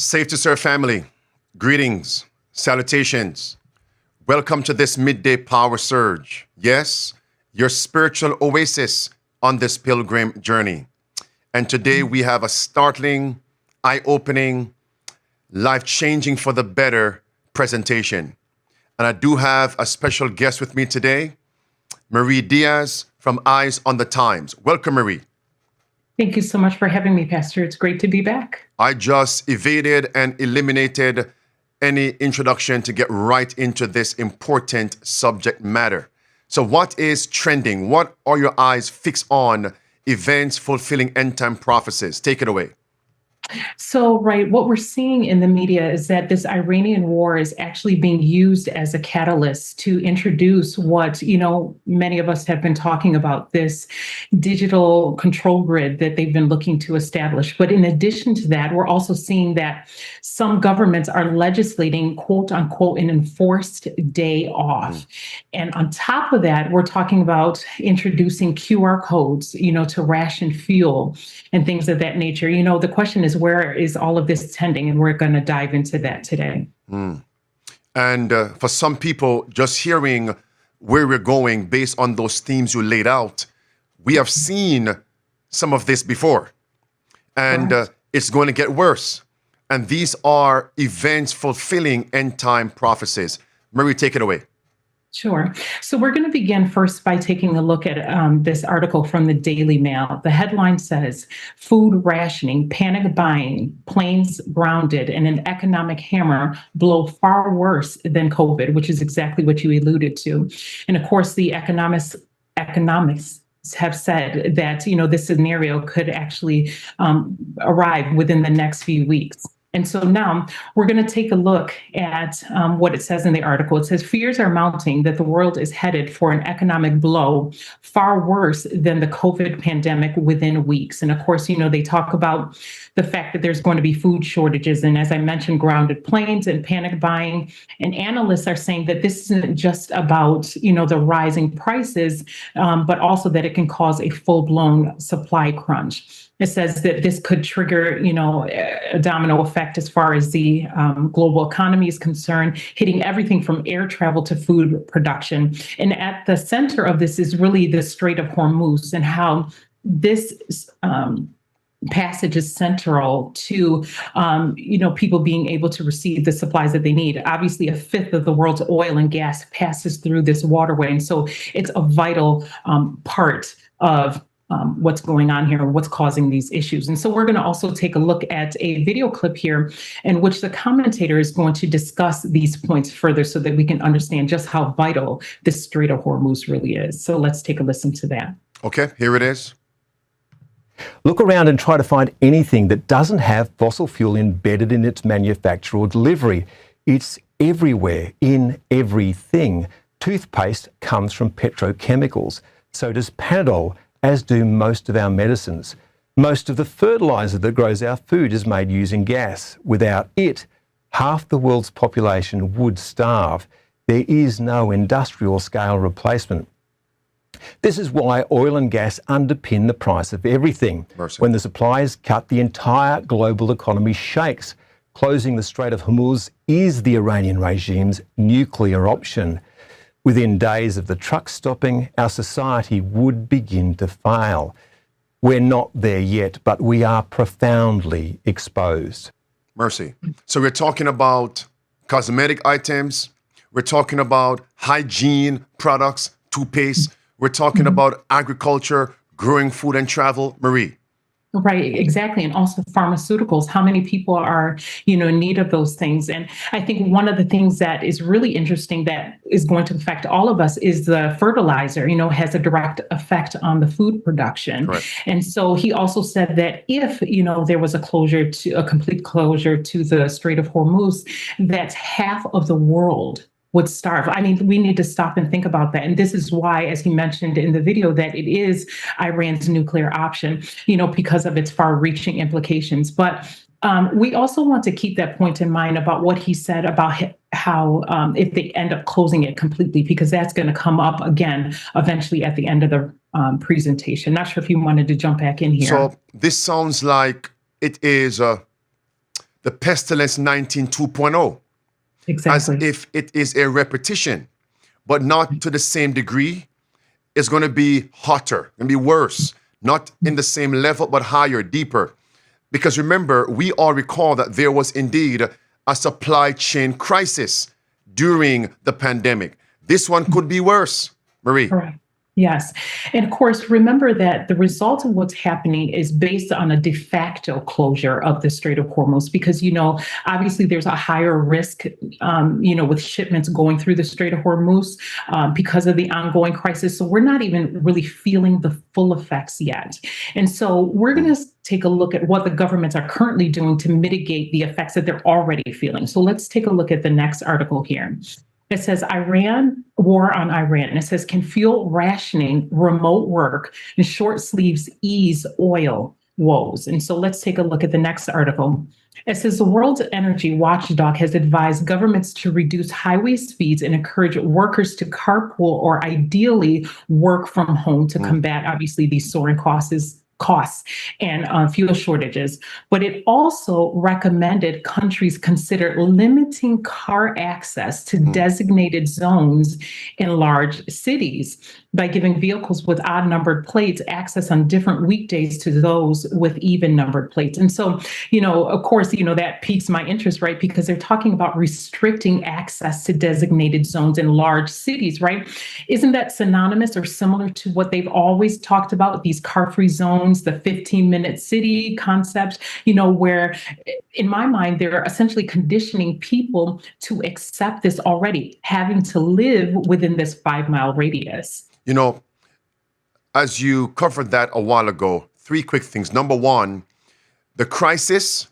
Safe to serve family, greetings, salutations. Welcome to this midday power surge. Yes, your spiritual oasis on this pilgrim journey. And today we have a startling, eye-opening, life-changing for the better presentation. And I do have a special guest with me today, Marie Diaz from Eyes on the Times. Welcome, Marie. Thank you so much for having me, Pastor. It's great to be back. I just evaded and eliminated any introduction to get right into this important subject matter. So what is trending? What are your eyes fixed on? Events fulfilling end-time prophecies. Take it away. So, right, what we're seeing in the media is that this Iranian war is actually being used as a catalyst to introduce what, many of us have been talking about, this digital control grid that they've been looking to establish. But in addition to that, we're also seeing that some governments are legislating, quote unquote, an enforced day off. And on top of that, we're talking about introducing QR codes, to ration fuel and things of that nature. The question is, where is all of this tending? And we're going to dive into that today. And for some people, just hearing where we're going based on those themes you laid out, we have seen some of this before. And it's going to get worse. And these are events fulfilling end-time prophecies. Marie, take it away. Sure. So we're going to begin first by taking a look at this article from the Daily Mail. The headline says, food rationing, panic buying, planes grounded, and an economic hammer blow far worse than COVID, which is exactly what you alluded to. And of course, the economics have said that, this scenario could actually arrive within the next few weeks. And so now we're going to take a look at what it says in the article. It says, fears are mounting that the world is headed for an economic blow far worse than the COVID pandemic within weeks. And of course, they talk about the fact that there's going to be food shortages. And as I mentioned, grounded planes and panic buying. And analysts are saying that this isn't just about, the rising prices, but also that it can cause a full-blown supply crunch. It says that this could trigger, a domino effect as far as the global economy is concerned, hitting everything from air travel to food production. And at the center of this is really the Strait of Hormuz and how this passage is central to, people being able to receive the supplies that they need. Obviously, a fifth of the world's oil and gas passes through this waterway. And so it's a vital part of what's going on here and what's causing these issues. And so we're going to also take a look at a video clip here in which the commentator is going to discuss these points further so that we can understand just how vital this Strait of Hormuz really is. So let's take a listen to that. Okay, here it is. Look around and try to find anything that doesn't have fossil fuel embedded in its manufacture or delivery. It's everywhere, in everything. Toothpaste comes from petrochemicals. So does Panadol, as do most of our medicines. Most of the fertiliser that grows our food is made using gas. Without it, half the world's population would starve. There is no industrial scale replacement. This is why oil and gas underpin the price of everything. Mercy. When the supply is cut, the entire global economy shakes. Closing the Strait of Hormuz is the Iranian regime's nuclear option. Within days of the truck stopping, our society would begin to fail. We're not there yet, but we are profoundly exposed. Mercy. So we're talking about cosmetic items. We're talking about hygiene products, toothpaste. We're talking about agriculture, growing food and travel. Marie. Right, exactly. And also pharmaceuticals, how many people are, in need of those things. And I think one of the things that is really interesting that is going to affect all of us is the fertilizer, has a direct effect on the food production. Correct. And so he also said that if, there was a complete closure to the Strait of Hormuz, that half of the world would starve. I mean, we need to stop and think about that. And this is why, as he mentioned in the video, that it is Iran's nuclear option, because of its far-reaching implications. But we also want to keep that point in mind about what he said about how if they end up closing it completely, because that's going to come up again eventually at the end of the presentation. Not sure if you wanted to jump back in here. So this sounds like it is the Pestilence 19 2.0, as Exactly. if it is a repetition, but not to the same degree. It's going to be hotter, going to be worse, not in the same level, but higher, deeper. Because remember, we all recall that there was indeed a supply chain crisis during the pandemic. This one could be worse, Marie. Correct. Yes. And of course, remember that the result of what's happening is based on a de facto closure of the Strait of Hormuz, because, obviously there's a higher risk, with shipments going through the Strait of Hormuz because of the ongoing crisis. So we're not even really feeling the full effects yet. And so we're going to take a look at what the governments are currently doing to mitigate the effects that they're already feeling. So let's take a look at the next article here. It says war on Iran. And it says, can fuel rationing, remote work, and short sleeves ease oil woes? And so let's take a look at the next article. It says the World Energy Watchdog has advised governments to reduce highway speeds and encourage workers to carpool or ideally work from home to combat, obviously, these soaring costs and fuel shortages. But it also recommended countries consider limiting car access to designated zones in large cities by giving vehicles with odd numbered plates access on different weekdays to those with even numbered plates. And so, of course, that piques my interest, right? Because they're talking about restricting access to designated zones in large cities, right? Isn't that synonymous or similar to what they've always talked about, these car-free zones, the 15-minute city concept, where in my mind, they're essentially conditioning people to accept this already, having to live within this 5-mile radius. As you covered that a while ago, 3 quick things. Number one, the crisis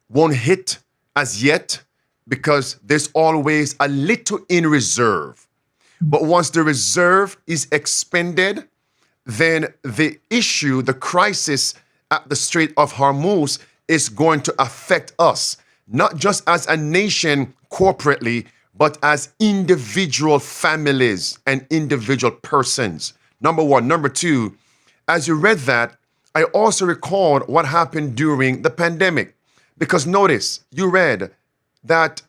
won't hit as yet because there's always a little in reserve. But once the reserve is expended, then the issue, the crisis at the Strait of Hormuz is going to affect us, not just as a nation corporately, but as individual families and individual persons. Number one. Number two, as you read that, I also recalled what happened during the pandemic. Because notice, you read that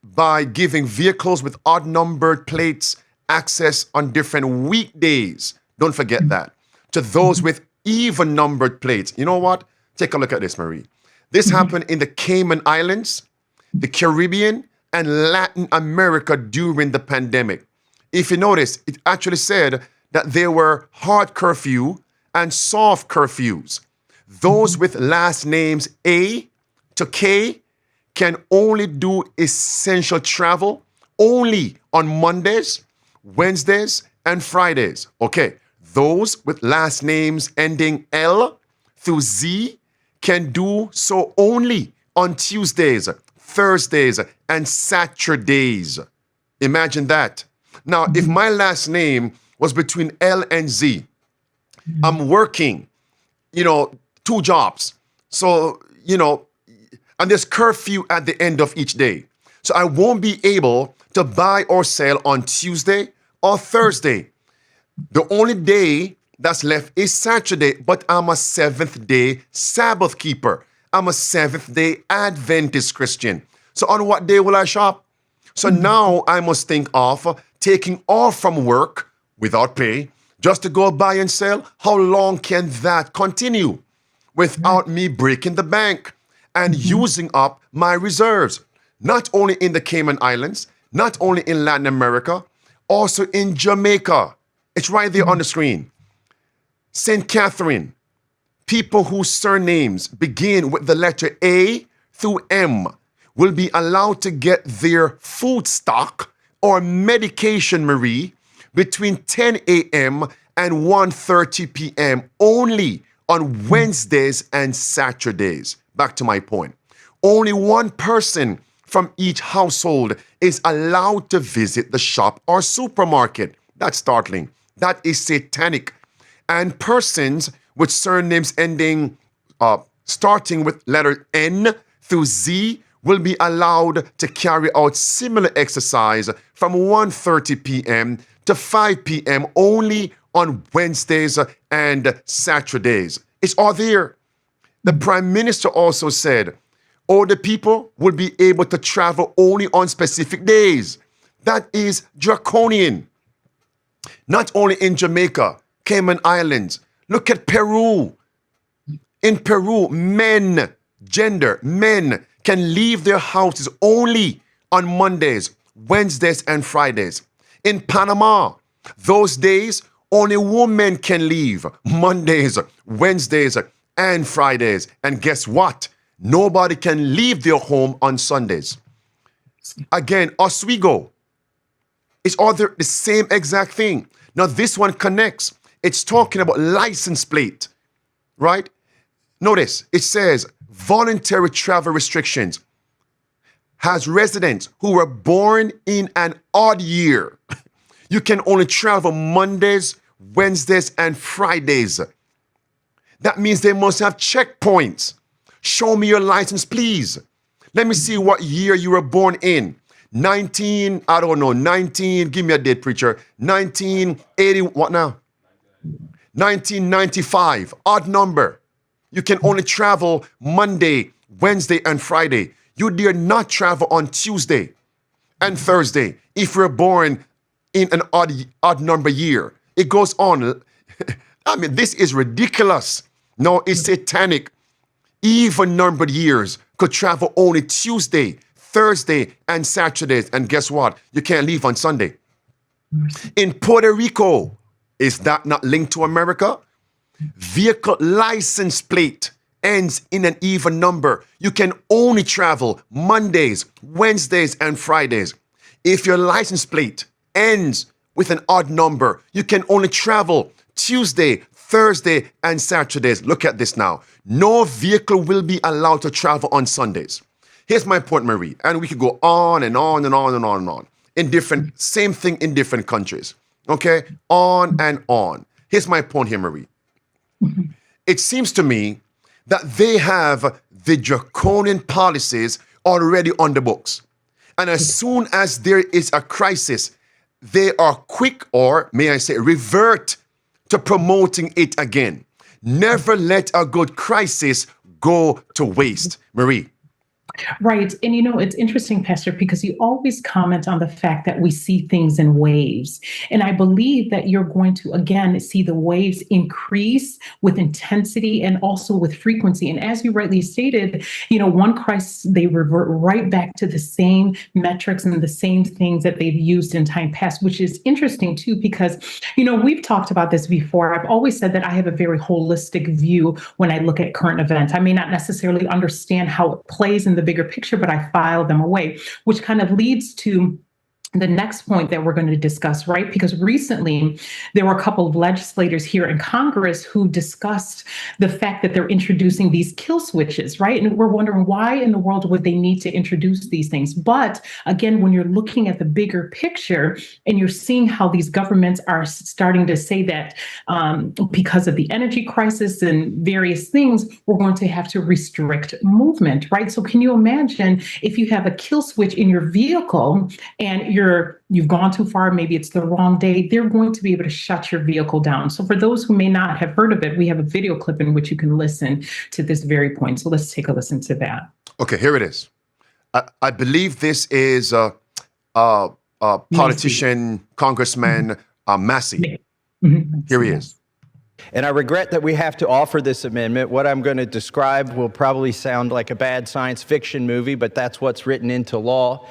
by giving vehicles with odd-numbered plates access on different weekdays, don't forget that, to those with even-numbered plates. You know what? Take a look at this, Marie. This happened in the Cayman Islands, the Caribbean, and Latin America during the pandemic. If you notice, it actually said that there were hard curfew and soft curfews. Those with last names A to K can only do essential travel only on Mondays, Wednesdays, and Fridays. Okay, those with last names ending L through Z can do so only on Tuesdays, Thursdays, and Saturdays. Imagine that. Now, if my last name was between L and Z, I'm working, 2 jobs. So, and there's curfew at the end of each day. So I won't be able to buy or sell on Tuesday or Thursday. The only day that's left is Saturday, but I'm a Seventh-day Sabbath keeper. I'm a Seventh-day Adventist Christian. So on what day will I shop? So now I must think of taking off from work without pay just to go buy and sell. How long can that continue without me breaking the bank and using up my reserves? Not only in the Cayman Islands, not only in Latin America, also in Jamaica. It's right there on the screen. St. Catherine, people whose surnames begin with the letter A through M will be allowed to get their food stock or medication, Marie, between 10 a.m. and 1:30 p.m. only on Wednesdays and Saturdays. Back to my point. Only one person from each household is allowed to visit the shop or supermarket. That's startling. That is satanic. And persons with surnames ending, starting with letter N through Z will be allowed to carry out similar exercise from 1:30 p.m. to 5 p.m. only on Wednesdays and Saturdays. It's all there. The Prime Minister also said, Older people will be able to travel only on specific days. That is draconian. Not only in Jamaica, Cayman Islands. Look at Peru. In Peru, men can leave their houses only on Mondays, Wednesdays, and Fridays. In Panama, those days, only women can leave Mondays, Wednesdays, and Fridays. And guess what? Nobody can leave their home on Sundays. Again, Oswego, it's all the same exact thing. Now, this one connects. It's talking about license plate, right? Notice, it says voluntary travel restrictions has residents who were born in an odd year. You can only travel Mondays, Wednesdays, and Fridays. That means they must have checkpoints. Show me your license, please. Let me see what year you were born in. 19, give me a date, preacher. 1980, what now? 1995, odd number. You can only travel Monday, Wednesday, and Friday. You dare not travel on Tuesday and Thursday if you're born in an odd number year. It goes on. I mean, this is ridiculous. No, it's satanic. Even numbered years could travel only Tuesday, Thursday, and Saturdays. And guess what? You can't leave on Sunday. In Puerto Rico, is that not linked to America? Vehicle license plate ends in an even number. You can only travel Mondays, Wednesdays, and Fridays. If your license plate ends with an odd number, you can only travel Tuesday, Thursday, and Saturdays. Look at this now. No vehicle will be allowed to travel on Sundays. Here's my point, Marie, and we could go on and on and on and on and on. Same thing in different countries. Okay? On and on. Here's my point here, Marie. It seems to me that they have the draconian policies already on the books. And as soon as there is a crisis, they are quick, or may I say, revert to promoting it again. Never let a good crisis go to waste. Marie. Right. And it's interesting, Pastor, because you always comment on the fact that we see things in waves. And I believe that you're going to, again, see the waves increase with intensity and also with frequency. And as you rightly stated, one crisis, they revert right back to the same metrics and the same things that they've used in time past, which is interesting too, because, we've talked about this before. I've always said that I have a very holistic view when I look at current events. I may not necessarily understand how it plays in the bigger picture, but I file them away, which kind of leads to the next point that we're going to discuss, right? Because recently there were a couple of legislators here in Congress who discussed the fact that they're introducing these kill switches, right? And we're wondering why in the world would they need to introduce these things? But again, when you're looking at the bigger picture and you're seeing how these governments are starting to say that because of the energy crisis and various things, we're going to have to restrict movement, right? So can you imagine if you have a kill switch in your vehicle and you've gone too far, maybe it's the wrong day, they're going to be able to shut your vehicle down. So for those who may not have heard of it, we have a video clip in which you can listen to this very point. So let's take a listen to that. Okay, here it is. I believe this is politician, Congressman Massey. Here he is. And I regret that we have to offer this amendment. What I'm going to describe will probably sound like a bad science fiction movie, but that's what's written into law.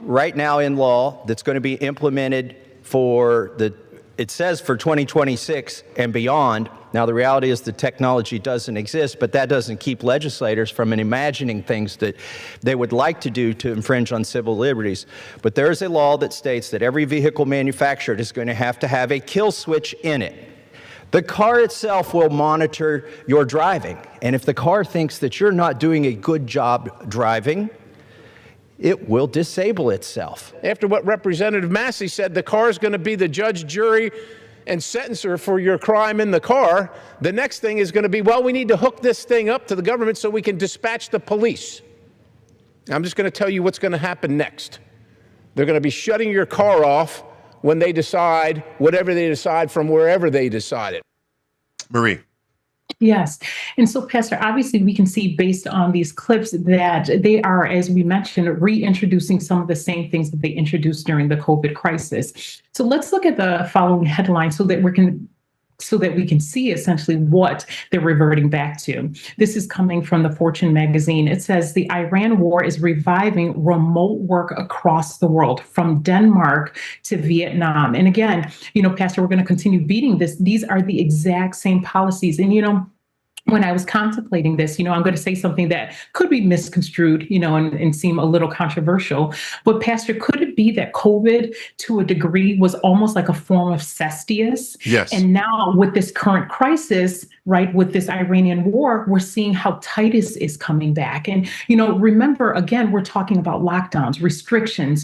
Right now in law that's going to be implemented it says for 2026 and beyond. Now, the reality is the technology doesn't exist, but that doesn't keep legislators from imagining things that they would like to do to infringe on civil liberties. But there is a law that states that every vehicle manufactured is going to have a kill switch in it. The car itself will monitor your driving. And if the car thinks that you're not doing a good job driving, it will disable itself. After what Representative Massey said, the car is going to be the judge, jury, and sentencer for your crime in the car. The next thing is going to be, well, we need to hook this thing up to the government so we can dispatch the police. I'm just going to tell you what's going to happen next. They're going to be shutting your car off when they decide whatever they decide from wherever they decide it. Marie. Yes. And so, Pastor, obviously, we can see based on these clips that they are, as we mentioned, reintroducing some of the same things that they introduced during the COVID crisis. So let's look at the following headline so that we can see essentially what they're reverting back to. This is coming from the Fortune magazine. It says the Iran war is reviving remote work across the world, from Denmark to Vietnam. And again, Pastor, we're going to continue beating this. These are the exact same policies. And, when I was contemplating this, I'm going to say something that could be misconstrued, and seem a little controversial. But Pastor, could it be that COVID to a degree was almost like a form of cestius? Yes. And now with this current crisis, right, with this Iranian war, we're seeing how Titus is coming back. And, remember, again, we're talking about lockdowns, restrictions,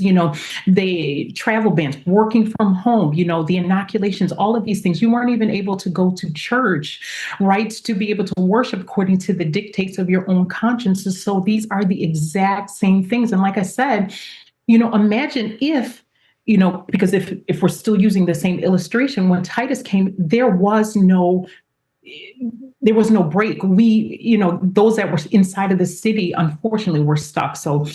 the travel bans, working from home, the inoculations, all of these things. You weren't even able to go to church, right, to be able to worship according to the dictates of your own consciences. So these are the exact same things. And like I said, imagine if, because if we're still using the same illustration, when Titus came, there was no break. We, those that were inside of the city, unfortunately, were stuck. So,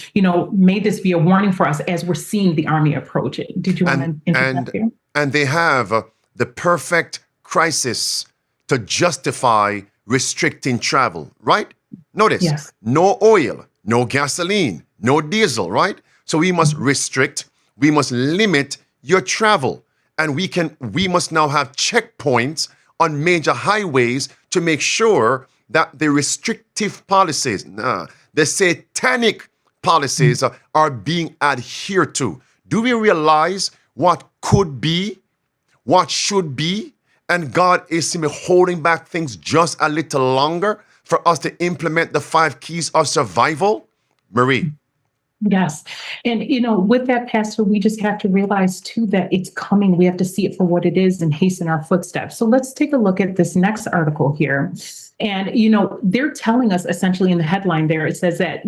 may this be a warning for us as we're seeing the army approach it. Did you want to interject here? And they have the perfect crisis to justify restricting travel, right? Notice, Yes. No oil, no gasoline, no diesel, right? So we must restrict, we must limit your travel. And we must now have checkpoints on major highways to make sure that the restrictive policies, the satanic policies are being adhered to. Do we realize what could be, what should be? And God is simply holding back things just a little longer for us to implement the 5 keys of survival? Marie. Yes. And, with that, Pastor, we just have to realize, too, that it's coming. We have to see it for what it is and hasten our footsteps. So let's take a look at this next article here. And, they're telling us essentially in the headline there, it says that,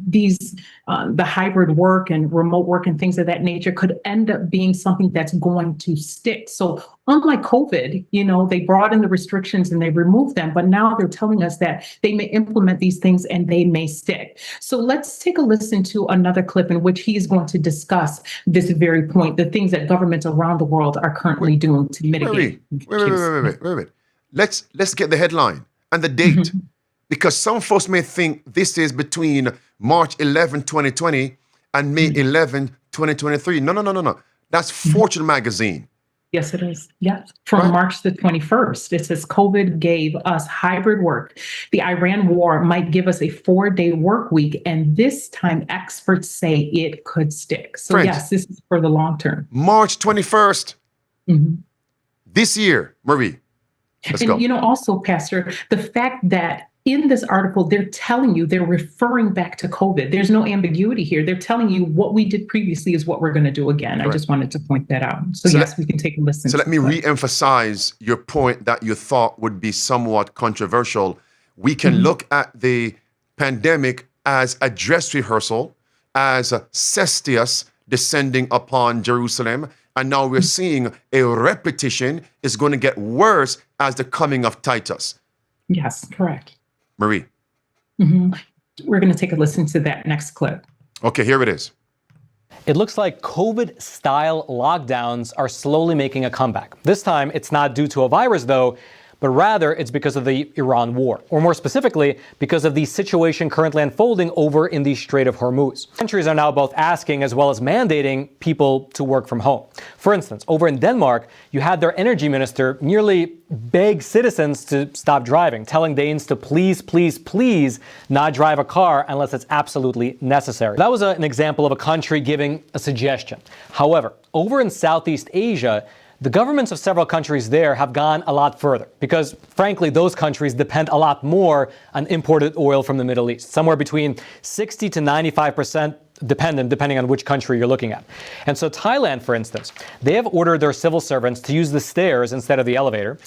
these the hybrid work and remote work and things of that nature could end up being something that's going to stick. So unlike COVID, they brought in the restrictions and they removed them, but now they're telling us that they may implement these things and they may stick. So let's take a listen to another clip in which he's going to discuss this very point, the things that governments around the world are currently doing to mitigate. Wait. Let's get the headline and the date, because some folks may think this is between March 11, 2020 and May 11, 2023. No. That's Fortune magazine. Yes, it is. Yes. From March the 21st, it says COVID gave us hybrid work. The Iran war might give us a 4-day work week. And this time experts say it could stick. So Friends, yes, this is for the long term. March 21st, this year, Marie. Let's go. Also, Pastor, the fact that in this article, they're telling you, they're referring back to COVID. There's no ambiguity here. They're telling you what we did previously is what we're going to do again. I just wanted to point that out. So yes, we can take a listen. So let me re-emphasize your point that you thought would be somewhat controversial. We can look at the pandemic as a dress rehearsal, as a cestius descending upon Jerusalem. And now we're seeing a repetition is going to get worse as the coming of Titus. Yes, correct. Marie. We're going to take a listen to that next clip. Okay, here it is. It looks like COVID-style lockdowns are slowly making a comeback. This time, it's not due to a virus, though, but rather it's because of the Iran war, or more specifically, because of the situation currently unfolding over in the Strait of Hormuz. Countries are now both asking as well as mandating people to work from home. For instance, over in Denmark, you had their energy minister nearly beg citizens to stop driving, telling Danes to please not drive a car unless it's absolutely necessary. That was an example of a country giving a suggestion. However, over in Southeast Asia, the governments of several countries there have gone a lot further because, frankly, those countries depend a lot more on imported oil from the Middle East, somewhere between 60 to 95% depending on which country you're looking at. And so Thailand, for instance, they have ordered their civil servants to use the stairs instead of the elevator,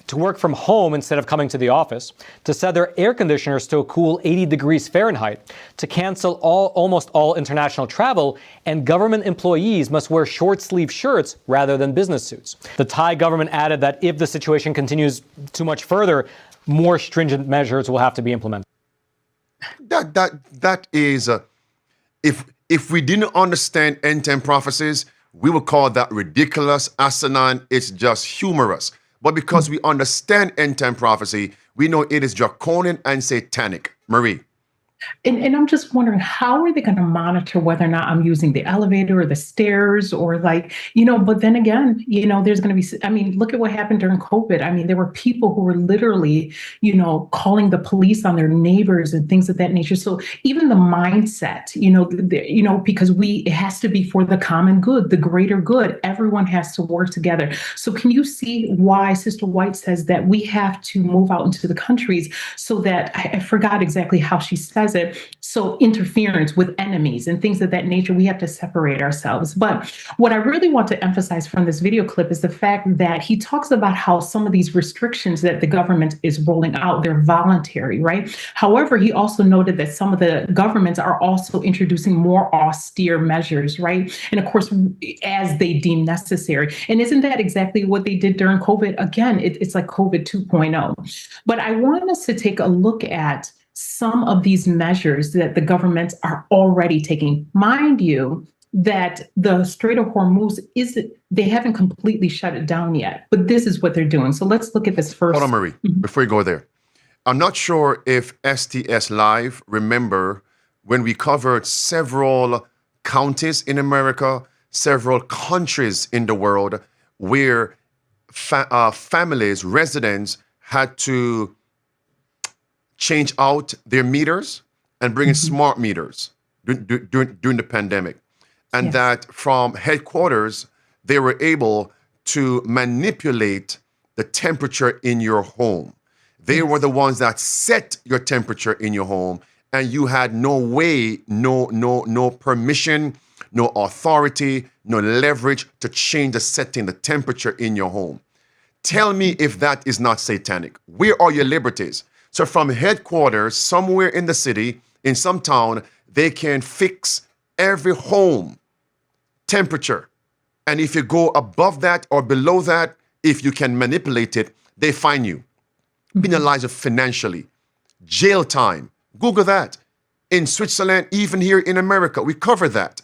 to work from home instead of coming to the office, to set their air conditioners to a cool 80 degrees Fahrenheit, to cancel almost all international travel, and government employees must wear short-sleeve shirts rather than business suits. The Thai government added that if the situation continues too much further, more stringent measures will have to be implemented? That is, if we didn't understand end time prophecies, we would call that ridiculous, asinine. It's just humorous. But because we understand end time prophecy, we know it is draconian and satanic. Marie. And I'm just wondering, how are they going to monitor whether or not I'm using the elevator or the stairs or but then again, there's going to be, look at what happened during COVID. There were people who were literally, calling the police on their neighbors and things of that nature. So even the mindset, because it has to be for the common good, the greater good, everyone has to work together. So can you see why Sister White says that we have to move out into the countries so that, I forgot exactly how she says it, so interference with enemies and things of that nature, we have to separate ourselves. But what I really want to emphasize from this video clip is the fact that he talks about how some of these restrictions that the government is rolling out, they're voluntary, right? However, he also noted that some of the governments are also introducing more austere measures, right? And of course, as they deem necessary. And isn't that exactly what they did during COVID? Again, it's like COVID 2.0. But I want us to take a look at some of these measures that the governments are already taking. Mind you, that the Strait of Hormuz they haven't completely shut it down yet, but this is what they're doing. So let's look at this first. Hold on, Marie, before you go there. I'm not sure if STS Live remember when we covered several counties in America, several countries in the world where families, residents had to change out their meters and bring in smart meters during the pandemic. And that from headquarters, they were able to manipulate the temperature in your home. They were the ones that set your temperature in your home, and you had no way, no permission, no authority, no leverage to change the setting, the temperature in your home. Tell me if that is not satanic. Where are your liberties? So from headquarters, somewhere in the city, in some town, they can fix every home temperature. And if you go above that or below that, if you can manipulate it, they fine you, penalize you financially, jail time. Google that. In Switzerland, even here in America, we cover that.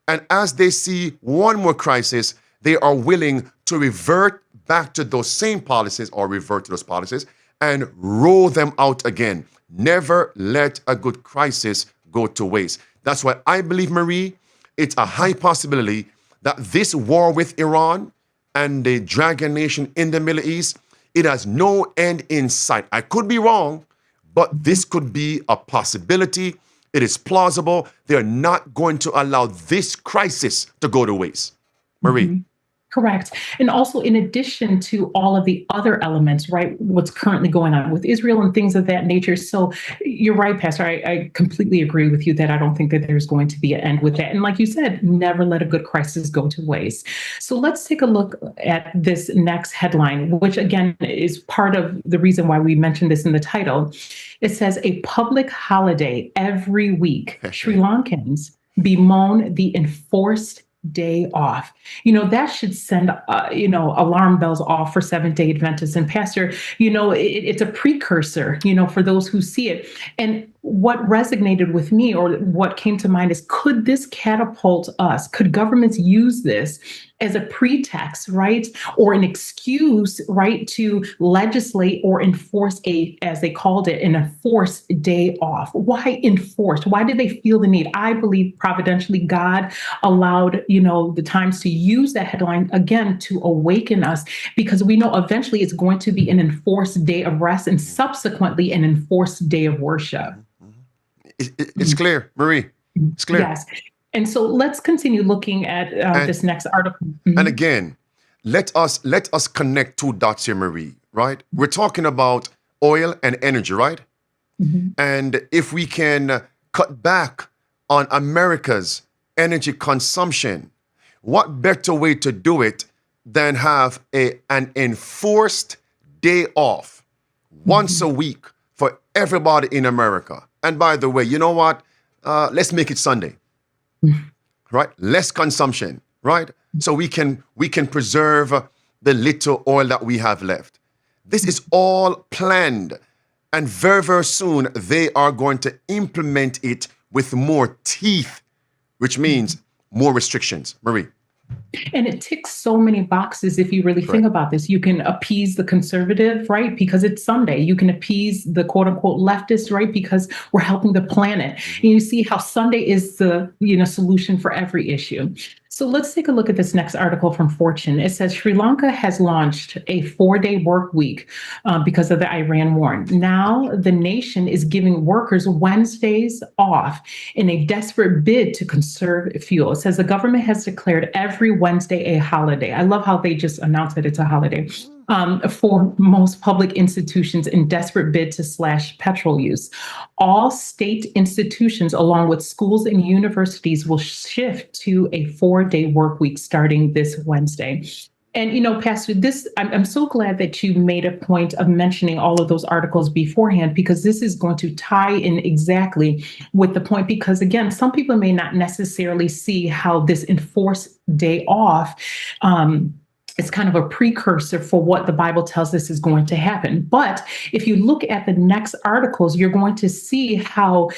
And as they see one more crisis, they are willing to revert back to those same policies or revert to those policies and roll them out again. Never let a good crisis go to waste. That's why I believe, Marie, it's a high possibility that this war with Iran and the Dragon Nation in the Middle East, it has no end in sight. I could be wrong, but this could be a possibility. It is plausible. They're not going to allow this crisis to go to waste. Marie. Correct. And also, in addition to all of the other elements, right, what's currently going on with Israel and things of that nature. So you're right, Pastor. I completely agree with you that I don't think that there's going to be an end with that. And like you said, never let a good crisis go to waste. So let's take a look at this next headline, which again is part of the reason why we mentioned this in the title. It says, a public holiday every week. Sri Lankans bemoan the enforced day off. That should send, alarm bells off for Seventh-day Adventists. And Pastor, it's a precursor, for those who see it. And what resonated with me or what came to mind is, could this catapult us? Could governments use this as a pretext, right? Or an excuse, right, to legislate or enforce as they called it, an enforced day off? Why enforced? Why did they feel the need? I believe providentially God allowed, the times to use that headline again to awaken us, because we know eventually it's going to be an enforced day of rest and subsequently an enforced day of worship. It's clear, Marie. It's clear. Yes. And so let's continue looking at this next article. And again, let us connect two dots here, Marie, right? We're talking about oil and energy, right? And if we can cut back on America's energy consumption, what better way to do it than have an enforced day off once a week for everybody in America? And by the way, you know what? Let's make it Sunday, right? Less consumption, right? So we can preserve the little oil that we have left. This is all planned. And very, very soon, they are going to implement it with more teeth, which means more restrictions. Marie. And it ticks so many boxes if you really think about this. You can appease the conservative, right? Because it's Sunday. You can appease the quote unquote leftist, right? Because we're helping the planet. And you see how Sunday is the, solution for every issue. So let's take a look at this next article from Fortune. It says Sri Lanka has launched a 4-day work week because of the Iran war. Now the nation is giving workers Wednesdays off in a desperate bid to conserve fuel. It says the government has declared every Wednesday a holiday. I love how they just announced that it's a holiday. For most public institutions in desperate bid to slash petrol use. All state institutions, along with schools and universities, will shift to a 4-day work week starting this Wednesday. And, Pastor, I'm so glad that you made a point of mentioning all of those articles beforehand, because this is going to tie in exactly with the point. Because, again, some people may not necessarily see how this enforced day off it's kind of a precursor for what the Bible tells us is going to happen. But if you look at the next articles, you're going to see how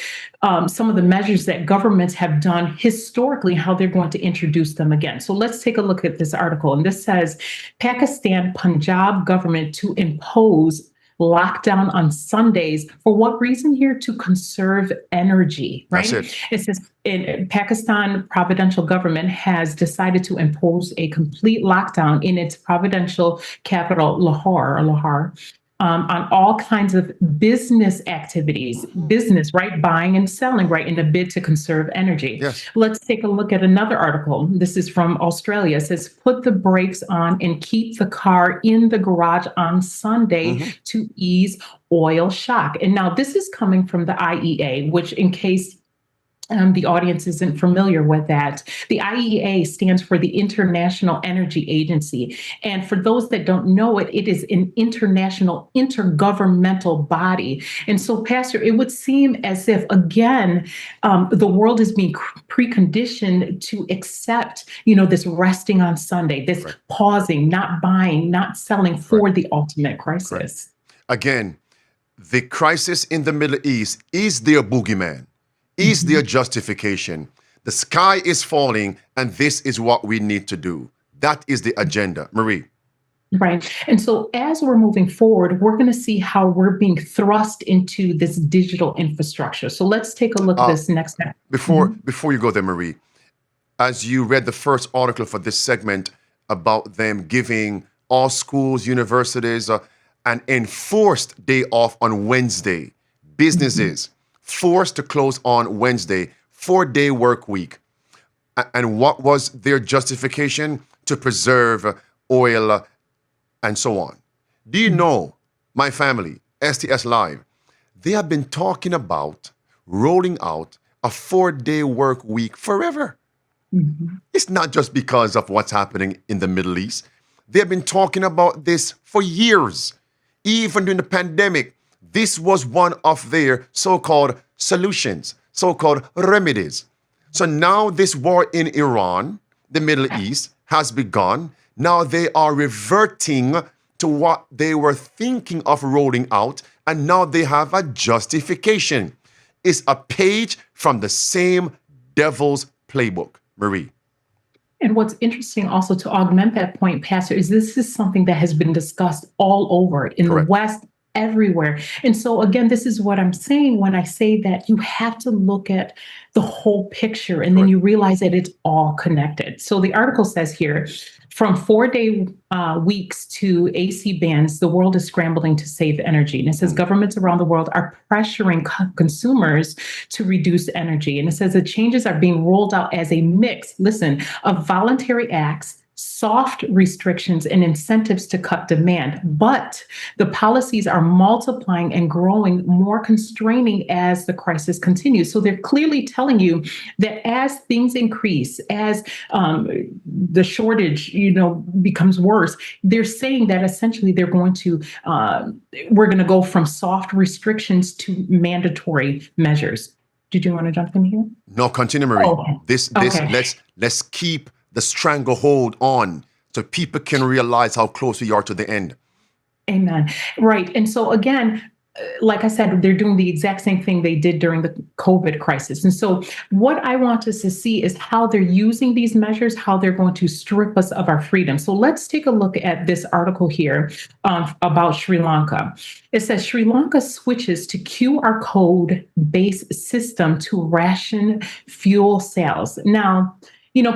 some of the measures that governments have done historically, how they're going to introduce them again. So let's take a look at this article. And this says, Pakistan Punjab government to impose lockdown on Sundays. For what reason here? To conserve energy, right? That's it. It says in Pakistan provincial government has decided to impose a complete lockdown in its provincial capital, Lahore, on all kinds of business activities, right? Buying and selling, right? In a bid to conserve energy. Yes. Let's take a look at another article. This is from Australia. It says, put the brakes on and keep the car in the garage on Sunday to ease oil shock. And now this is coming from the IEA, which in case the audience isn't familiar with that. The IEA stands for the International Energy Agency. And for those that don't know it, it is an international intergovernmental body. And so, Pastor, it would seem as if, again, the world is being preconditioned to accept, this resting on Sunday, this pausing, not buying, not selling for the ultimate crisis. Again, the crisis in the Middle East is their boogeyman. Is their justification. The sky is falling, and this is what we need to do. That is the agenda. Marie. Right. And so as we're moving forward, we're going to see how we're being thrust into this digital infrastructure. So let's take a look at this next step. Before you go there, Marie, as you read the first article for this segment about them giving all schools, universities, an enforced day off on Wednesday, businesses, forced to close on Wednesday, 4-day work week. And what was their justification? To preserve oil and so on. Do you know, my family, STS Live, they have been talking about rolling out a 4-day work week forever. It's not just because of what's happening in the Middle East. They've been talking about this for years. Even during the pandemic, this was one of their so-called solutions, so-called remedies. So now this war in Iran, the Middle East, has begun. Now they are reverting to what they were thinking of rolling out, and now they have a justification. It's a page from the same devil's playbook. Marie. And what's interesting also to augment that point, Pastor, is this is something that has been discussed all over in the West, everywhere. And so again, this is what I'm saying when I say that you have to look at the whole picture and then you realize that it's all connected. So the article says here, from 4-day weeks to AC bans, the world is scrambling to save energy. And it says governments around the world are pressuring consumers to reduce energy. And it says the changes are being rolled out as a mix, listen, of voluntary acts, soft restrictions and incentives to cut demand, but the policies are multiplying and growing more constraining as the crisis continues. So they're clearly telling you that as things increase, as the shortage, becomes worse, they're saying that essentially they're going to, we're going to go from soft restrictions to mandatory measures. Did you want to jump in here? No, continue, Marie. Let's keep the stranglehold on so people can realize how close we are to the end. Amen. Right. And so again, like I said, they're doing the exact same thing they did during the COVID crisis. And so what I want us to see is how they're using these measures, how they're going to strip us of our freedom. So let's take a look at this article here about Sri Lanka. It says Sri Lanka switches to QR code-based system to ration fuel sales. Now,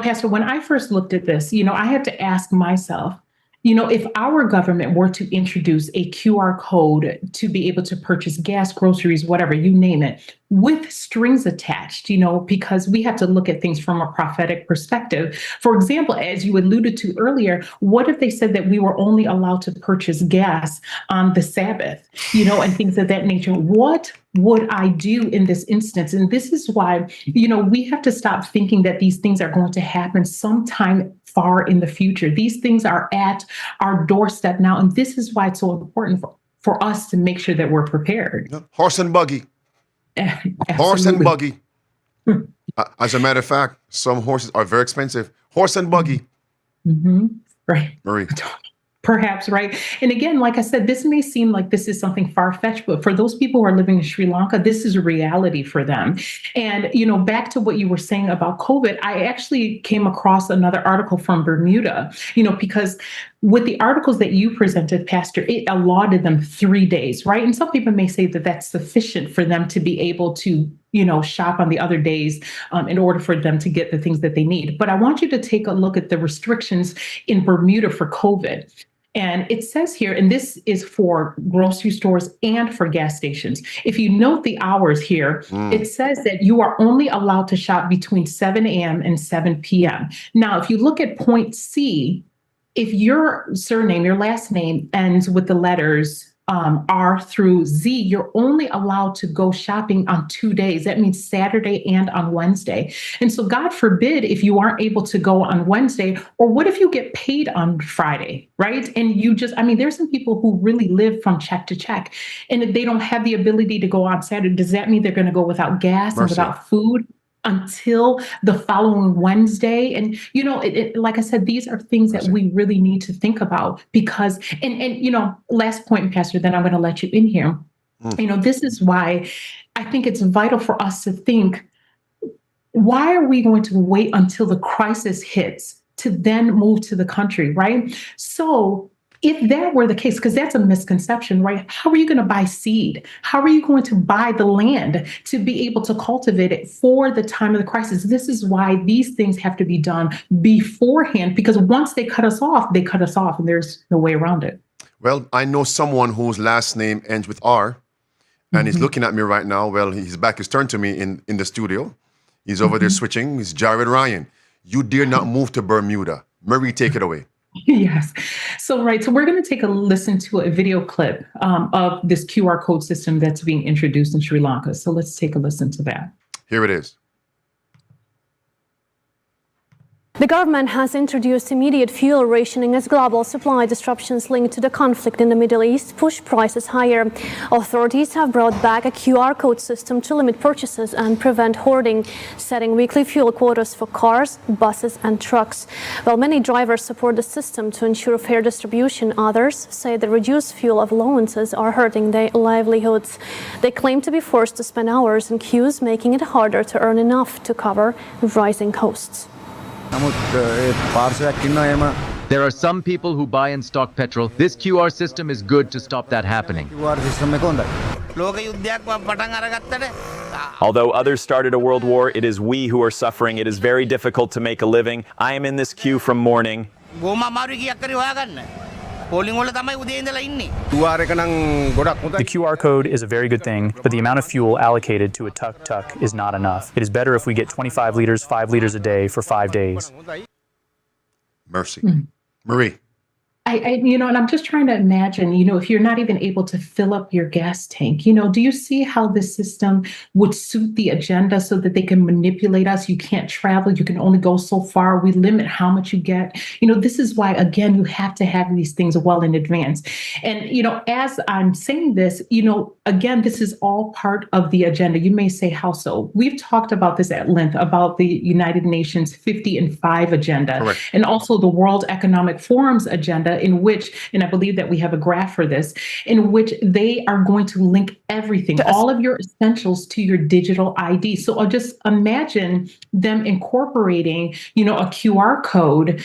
Pastor, when I first looked at this, I had to ask myself, if our government were to introduce a QR code to be able to purchase gas, groceries, whatever, you name it, with strings attached, because we have to look at things from a prophetic perspective. For example, as you alluded to earlier, what if they said that we were only allowed to purchase gas on the Sabbath, and things of that nature? What would I do in this instance? And this is why, we have to stop thinking that these things are going to happen sometime far in the future. These things are at our doorstep now. And this is why it's so important for us to make sure that we're prepared. Horse and buggy. Horse and buggy. As a matter of fact, some horses are very expensive. Horse and buggy. Mm-hmm. Right. Marie. Perhaps, right? And again, like I said, this may seem like this is something far-fetched, but for those people who are living in Sri Lanka, this is a reality for them. And, back to what you were saying about COVID, I actually came across another article from Bermuda, because with the articles that you presented, Pastor, it allotted them 3 days, right? And some people may say that that's sufficient for them to be able to shop on the other days in order for them to get the things that they need. But I want you to take a look at the restrictions in Bermuda for COVID. And it says here, and this is for grocery stores and for gas stations. If you note the hours here, it says that you are only allowed to shop between 7 a.m. and 7 p.m. Now, if you look at point C, if your surname, your last name ends with the letters R through Z, you're only allowed to go shopping on 2 days. That means Saturday and on Wednesday. And so God forbid if you aren't able to go on Wednesday, or what if you get paid on Friday, right? And there's some people who really live from check to check, and if they don't have the ability to go on Saturday, does that mean they're going to go without gas and without food until the following Wednesday? And, like I said, these are things that we really need to think about because, and last point, Pastor, then I'm going to let you in here. This is why I think it's vital for us to think, why are we going to wait until the crisis hits to then move to the country, right? So if that were the case, because that's a misconception, right? How are you going to buy seed? How are you going to buy the land to be able to cultivate it for the time of the crisis? This is why these things have to be done beforehand, because once they cut us off, and there's no way around it. Well, I know someone whose last name ends with R, and he's looking at me right now. Well, his back is turned to me in the studio. He's over there switching. He's Jared Ryan. You dare not move to Bermuda. Marie, take it away. Yes. So we're going to take a listen to a video clip of this QR code system that's being introduced in Sri Lanka. So let's take a listen to that. Here it is. The government has introduced immediate fuel rationing as global supply disruptions linked to the conflict in the Middle East push prices higher. Authorities have brought back a QR code system to limit purchases and prevent hoarding, setting weekly fuel quotas for cars, buses and trucks. While many drivers support the system to ensure fair distribution, others say the reduced fuel allowances are hurting their livelihoods. They claim to be forced to spend hours in queues, making it harder to earn enough to cover rising costs. There are some people who buy and stock petrol. This QR system is good to stop that happening. Although others started a world war, it is we who are suffering. It is very difficult to make a living. I am in this queue from morning. The QR code is a very good thing, but the amount of fuel allocated to a tuk-tuk is not enough. It is better if we get 25 liters, 5 liters a day for 5 days. Mercy. Marie. And I'm just trying to imagine, if you're not even able to fill up your gas tank, do you see how this system would suit the agenda so that they can manipulate us? You can't travel. You can only go so far. We limit how much you get. This is why, again, you have to have these things well in advance. And, as I'm saying this, again, this is all part of the agenda. You may say, how so? We've talked about this at length, about the United Nations 50 and 5 agenda, and also the World Economic Forum's agenda in which, and I believe that we have a graph for this, in which they are going to link everything, all of your essentials to your digital ID. So I'll just imagine them incorporating, a QR code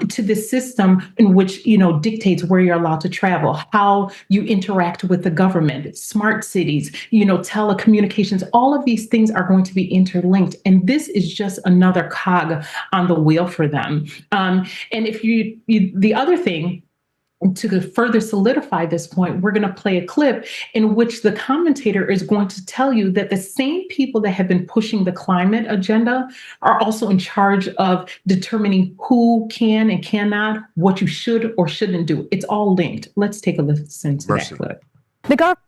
to the system in which, dictates where you're allowed to travel, how you interact with the government, smart cities, telecommunications, all of these things are going to be interlinked. And this is just another cog on the wheel for them. And if the other thing, to further solidify this point, we're going to play a clip in which the commentator is going to tell you that the same people that have been pushing the climate agenda are also in charge of determining who can and cannot, what you should or shouldn't do. It's all linked. Let's take a listen to that clip.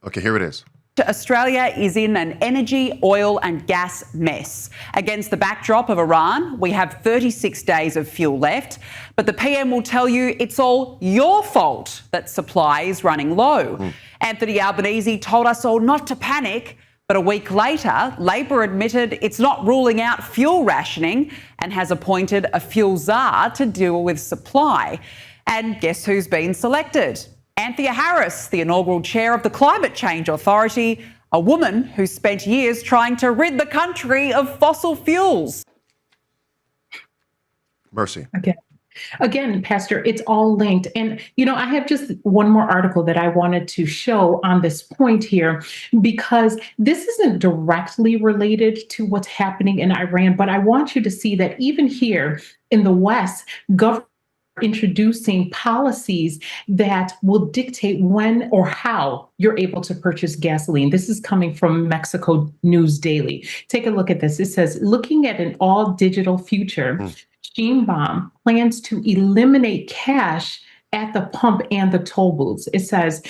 Okay, here it is. Australia is in an energy, oil and gas mess. Against the backdrop of Iran, we have 36 days of fuel left, but the PM will tell you it's all your fault that supply is running low. Anthony Albanese told us all not to panic, but a week later, Labor admitted it's not ruling out fuel rationing and has appointed a fuel czar to deal with supply. And guess who's been selected? Anthea Harris, the inaugural chair of the Climate Change Authority, a woman who spent years trying to rid the country of fossil fuels. Mercy. Okay. Again, Pastor, it's all linked. And, I have just one more article that I wanted to show on this point here, because this isn't directly related to what's happening in Iran, but I want you to see that even here in the West, government introducing policies that will dictate when or how you're able to purchase gasoline. This is coming from Mexico News Daily. Take a look at this. It says, looking at an all-digital future, Sheinbaum plans to eliminate cash at the pump and the toll booths. It says,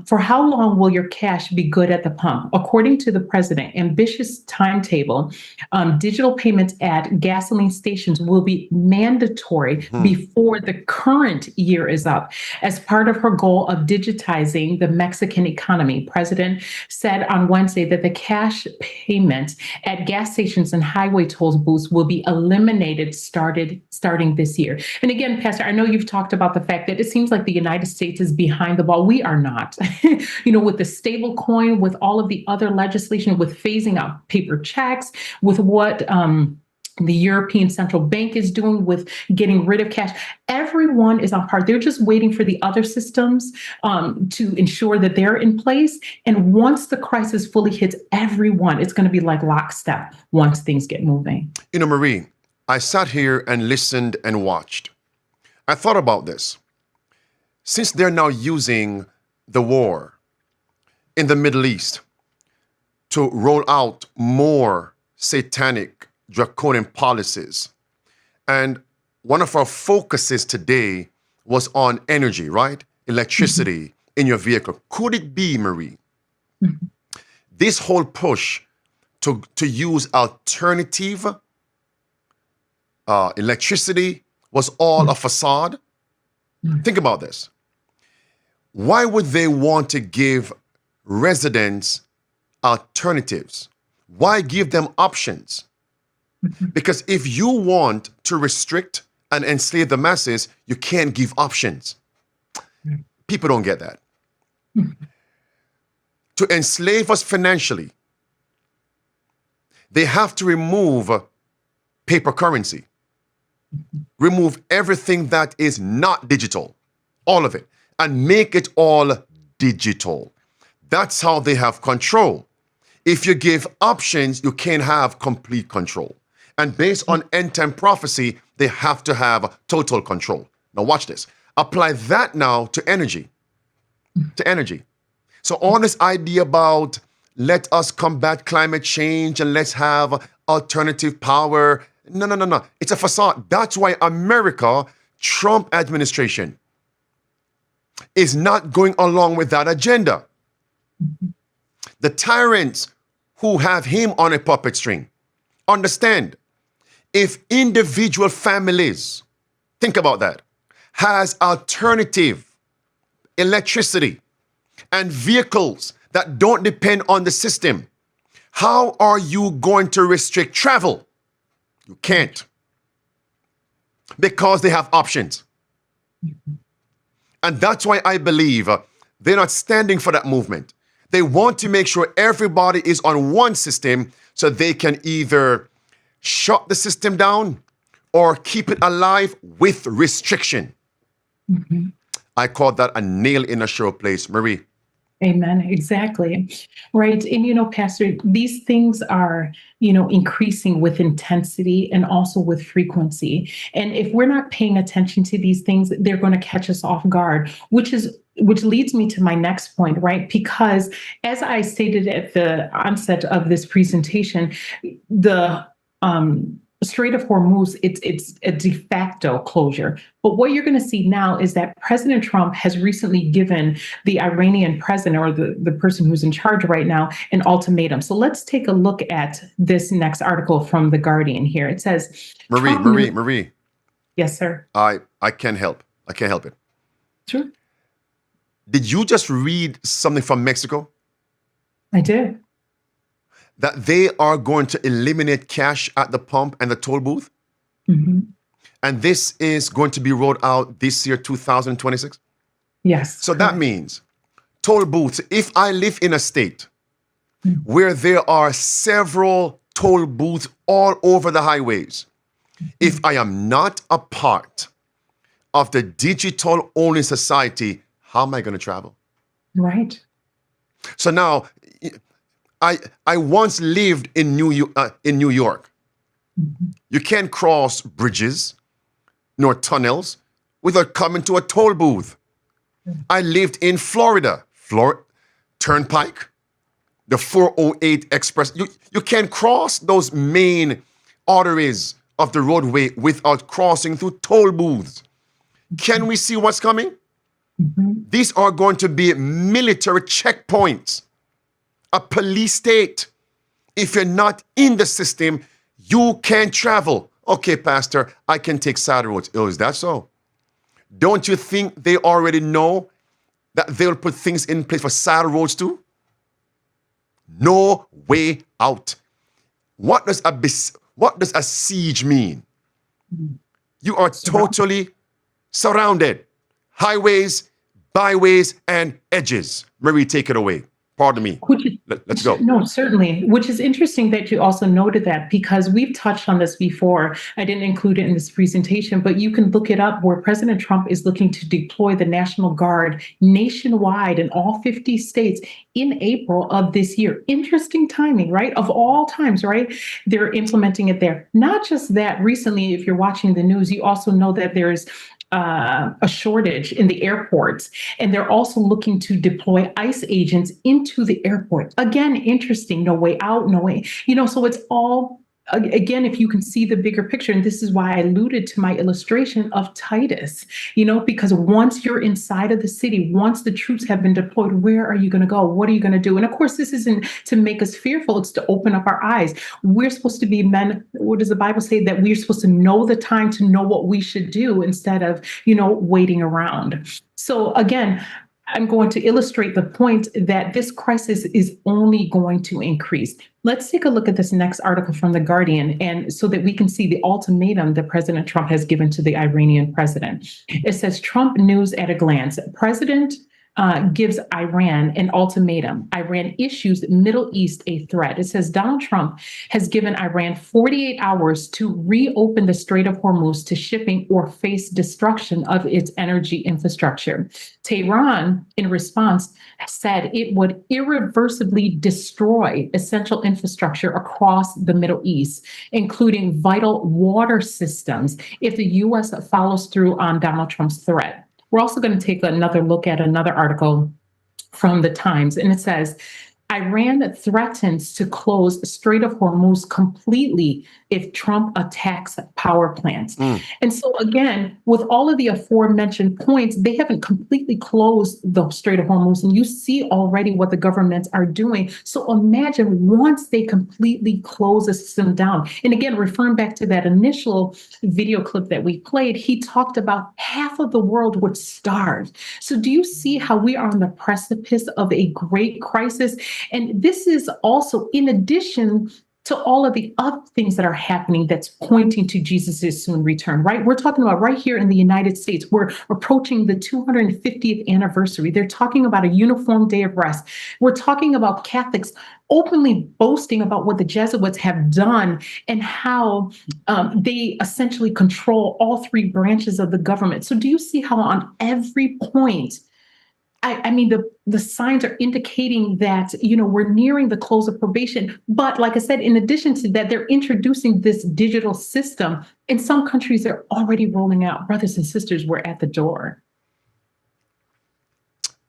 for how long will your cash be good at the pump? According to the president, ambitious timetable, digital payments at gasoline stations will be mandatory before the current year is up. As part of her goal of digitizing the Mexican economy, President said on Wednesday that the cash payments at gas stations and highway toll booths will be eliminated starting this year. And again, Pastor, I know you've talked about the fact that it seems like the United States is behind the ball. We are not. With the stable coin, with all of the other legislation, with phasing out paper checks, with what the European Central Bank is doing with getting rid of cash, everyone is on par. They're just waiting for the other systems to ensure that they're in place. And once the crisis fully hits everyone, it's going to be like lockstep once things get moving. Marie, I sat here and listened and watched. I thought about this. Since they're now using the war in the Middle East to roll out more satanic, draconian policies, and one of our focuses today was on energy, right? Electricity in your vehicle. Could it be, Marie, this whole push to use alternative electricity was all a facade? Think about this. Why would they want to give residents alternatives? Why give them options? Because if you want to restrict and enslave the masses, you can't give options. People don't get that. To enslave us financially, they have to remove paper currency. Remove everything that is not digital, all of it, and make it all digital. That's how they have control. If you give options, you can't have complete control. And based on end-time prophecy, they have to have total control. Now watch this. Apply that now to energy. So all this idea about let us combat climate change and let's have alternative power. No. It's a facade. That's why America, Trump administration, is not going along with that agenda. The tyrants who have him on a puppet string understand if individual families, think about that, has alternative electricity and vehicles that don't depend on the system, how are you going to restrict travel? You can't. Because they have options. And that's why I believe they're not standing for that movement. They want to make sure everybody is on one system so they can either shut the system down or keep it alive with restriction. Mhm. I call that a nail in a sure place, Marie. Amen. Exactly. Right. And, Pastor, these things are, increasing with intensity and also with frequency. And if we're not paying attention to these things, they're going to catch us off guard, which leads me to my next point, right? Because as I stated at the onset of this presentation, the Strait of Hormuz, it's a de facto closure. But what you're going to see now is that President Trump has recently given the Iranian president, or the person who's in charge right now, an ultimatum. So let's take a look at this next article from The Guardian here. It says, Marie. Yes, sir. I can't help. I can't help it. Sure. Did you just read something from Mexico? I did. That they are going to eliminate cash at the pump and the toll booth? Mm-hmm. And this is going to be rolled out this year, 2026? Yes. So that means toll booths, if I live in a state where there are several toll booths all over the highways, if I am not a part of the digital-only society, how am I going to travel? Right. So now, I once lived in New York. You can't cross bridges nor tunnels without coming to a toll booth. I lived in Florida, Turnpike, the 408 Express. You can't cross those main arteries of the roadway without crossing through toll booths. Can we see what's coming? These are going to be military checkpoints. A police state. If you're not in the system, you can't travel. Okay, Pastor, I can take side roads. Oh, is that so? Don't you think they already know that they'll put things in place for side roads too? No way out. What does a siege mean? You are totally surrounded. Highways, byways, and edges. Marie, take it away. Pardon me. Let's go. No, certainly. Which is interesting that you also noted that, because we've touched on this before. I didn't include it in this presentation, but you can look it up, where President Trump is looking to deploy the National Guard nationwide in all 50 states in April of this year. Interesting timing, right? Of all times, right? They're implementing it there. Not just that, recently, if you're watching the news, you also know that there's a shortage in the airports, and they're also looking to deploy ICE agents into the airport. Again, interesting. No way out, no way. So it's all, again, if you can see the bigger picture, and this is why I alluded to my illustration of Titus, because once you're inside of the city, once the troops have been deployed, where are you going to go? What are you going to do? And of course, this isn't to make us fearful. It's to open up our eyes. We're supposed to be men. What does the Bible say? That we're supposed to know the time to know what we should do instead of, waiting around. So again, I'm going to illustrate the point that this crisis is only going to increase. Let's take a look at this next article from The Guardian, and so that we can see the ultimatum that President Trump has given to the Iranian president. It says, Trump news at a glance. President gives Iran an ultimatum. Iran issues Middle East a threat. It says Donald Trump has given Iran 48 hours to reopen the Strait of Hormuz to shipping or face destruction of its energy infrastructure. Tehran, in response, said it would irreversibly destroy essential infrastructure across the Middle East, including vital water systems, if the U.S. follows through on Donald Trump's threat. We're also going to take another look at another article from the Times, and it says, Iran threatens to close Strait of Hormuz completely if Trump attacks power plants. And so again, with all of the aforementioned points, they haven't completely closed the Strait of Hormuz, and you see already what the governments are doing. So imagine once they completely close the system down. And again, referring back to that initial video clip that we played, he talked about half of the world would starve. So do you see how we are on the precipice of a great crisis? And this is also in addition to all of the other things that are happening that's pointing to Jesus' soon return, right? We're talking about right here in the United States, we're approaching the 250th anniversary. They're talking about a uniform day of rest. We're talking about Catholics openly boasting about what the Jesuits have done and how they essentially control all three branches of the government. So do you see how on every point, I mean, the signs are indicating that, we're nearing the close of probation. But like I said, in addition to that, they're introducing this digital system. In some countries, they're already rolling out. Brothers and sisters, we're at the door.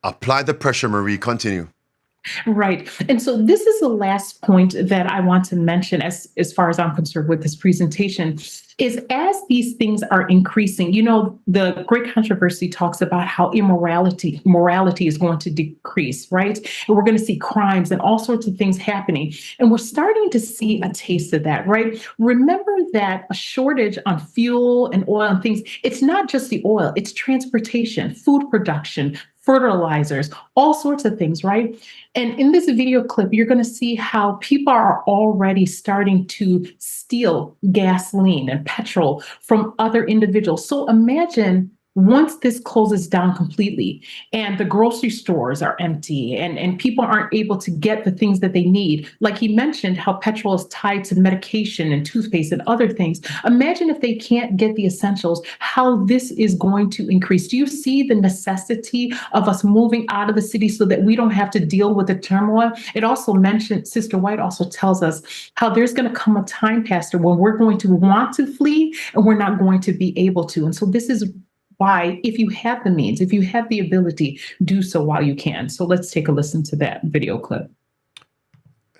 Apply the pressure, Marie. Continue. Right. And so this is the last point that I want to mention as far as I'm concerned with this presentation is as these things are increasing, the great controversy talks about how morality is going to decrease, right? And we're going to see crimes and all sorts of things happening. And we're starting to see a taste of that, right? Remember that a shortage on fuel and oil and things, it's not just the oil, it's transportation, food production, fertilizers, all sorts of things, right? And in this video clip, you're going to see how people are already starting to steal gasoline and petrol from other individuals. So imagine once this closes down completely and the grocery stores are empty and people aren't able to get the things that they need, like he mentioned, how petrol is tied to medication and toothpaste and other things. Imagine if they can't get the essentials, how this is going to increase. Do you see the necessity of us moving out of the city so that we don't have to deal with the turmoil? It also mentioned, Sister White also tells us how there's going to come a time, Pastor, when we're going to want to flee and we're not going to be able to. And so this is why, if you have the means, if you have the ability, do so while you can. So let's take a listen to that video clip.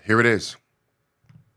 Here it is.